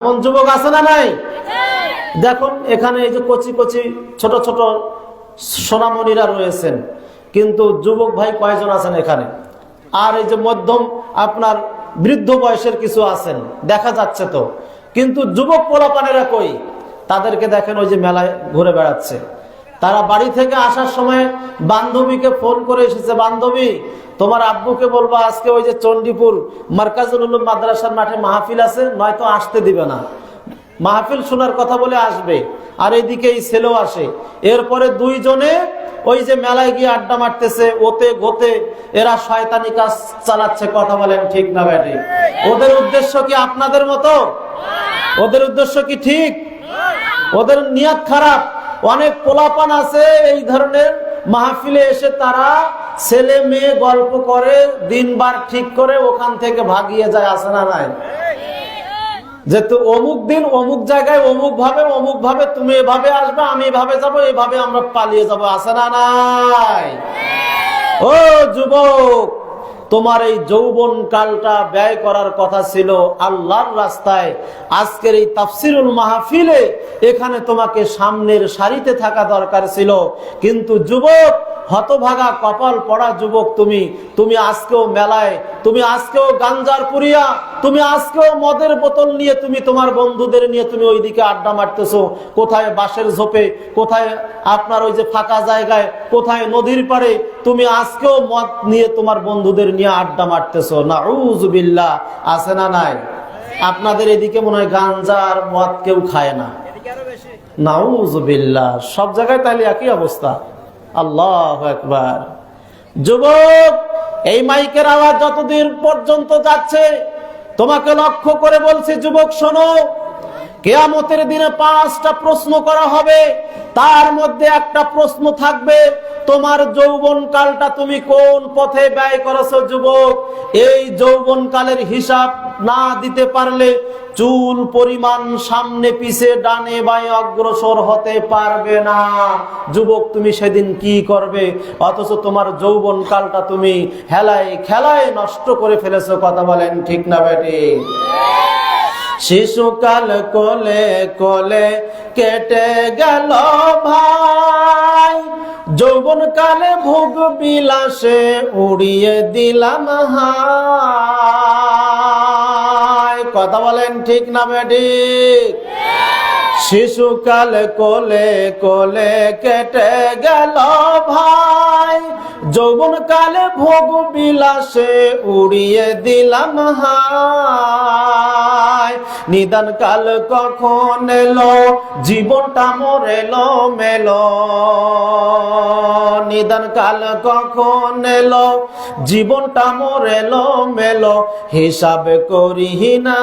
এমন যুবক আছে না নাই? দেখুন এখানে এই যে কচি কচি ছোট ছোট সোনামণিরা রয়েছেন, কিন্তু যুবক ভাই কয়জন আছেন এখানে? আর এই যে মধ্যম আপনার বৃদ্ধ বয়সের কিছু আছেন দেখা যাচ্ছে তো, কিন্তু যুবক পোলাপানেরা কই? তাদেরকে দেখেন ওই যে মেলায় ঘুরে বেড়াচ্ছে। তারা বাড়ি থেকে আসার সময় বান্ধবীকে ফোন করে এসেছে, বান্ধবী তোমার আব্বুকে বলবা আজকে ওই যে চণ্ডীপুর মার্কাজুল উলুম মাদ্রাসার মাঠে মাহফিল আছে, নয়তো আসতে দিবে না। মাহফিল শোনার কথা বলে আসবে, আর এইদিকে এই ছেলেও আসে। এরপরে দুইজনে ওই যে মেলায় গিয়ে আড্ডা মারতেছে, ওতে গোতে এরা শয়তানি কাজ চালাচ্ছে। কথা বলেন ঠিক না ব্যাটি? ওদের উদ্দেশ্য কি আপনাদের মতো? ওদের উদ্দেশ্য কি ঠিক? ওদের নিয়ত খারাপ। অনেক পোলাপান আছে এই ধরনের মাহফিলে এসে তারা ছেলে মেয়ে গল্প করে, দিনবার ঠিক করে ওখান থেকে ভাগিয়ে যায়, আছে না নাই? যেহেতু অমুক দিন অমুক জায়গায় অমুক ভাবে তুমি এভাবে আসবে, আমি এভাবে যাবো, এইভাবে আমরা পালিয়ে যাবো, আছে না নাই? ও যুবক, তোমার এই যৌবন কালটা ব্যয় করার কথা ছিল আল্লাহর রাস্তায়। আজকের এই তাফসিরুল মাহফিলে এখানে তোমাকে সামনের সারিতে থাকা দরকার ছিল, কিন্তু যুবক, হতভাগা কপাল পড়া যুবক, তুমি আজকেও মেলায়, তুমি আজকেও গাঞ্জার পুরিয়া, তুমি আজকেও মদের বোতল নিয়ে, তুমি তোমার বন্ধুদের নিয়ে তুমি ওইদিকে আড্ডা মারতেছো। কোথায় বাঁশের ঝোপে, কোথায় আপনার ওই যে ফাঁকা জায়গায়, কোথায় নদীর পাড়ে, তুমি আজকেও মদ নিয়ে তোমার বন্ধুদের নিয়ে আড্ডা মারতেছো। নাউযুবিল্লাহ, আছে না নাই? আপনাদের এদিকে মনে হয় গাঞ্জা আর মদ কেউ খায় না। নাউযুবিল্লাহ, সব জায়গায় তাহলে একই অবস্থা। আল্লাহু আকবার। যুবক, এই মাইকের আওয়াজ যতদূর পর্যন্ত যাচ্ছে তোমাকে লক্ষ্য করে বলছি, যুবক শোনো, কিয়ামতের দিনে 5টা প্রশ্ন করা হবে। তার মধ্যে একটা প্রশ্ন থাকবে, তোমার যৌবন কালটা তুমি কোন পথে ব্যয় করেছো যুবক? এই যৌবন কালের হিসাব না দিতে পারলে চুল পরিমাণ সামনে পিছে ডানে বাঁয়ে অগ্রসর হতে পারবে না। যুবক, তুমি সেদিন কি করবে? অথচ তোমার যৌবন কালটা তুমি হেলায় খেলায় নষ্ট করে ফেলেছো। কথা বলেন ঠিক না বেটি? শিশুকাল কোলে কোলে কেটে গেল ভাই, যৌবন কালে ভোগ বিলাসে উড়িয়ে দিলাম হায়। কথা বলেন ঠিক না বেটি? শিশুকাল কোলে কোলে কেটে গেল ভাই, যৌবন কালে ভোগ বিলাসে উড়িয়ে দিলাম হায়। নিদান কাল কখন এলো, জীবনটা মোর এলো মেলো। নিদান কাল কখন এলো, জীবনটা মোর এলো মেলো। হিসাব করি না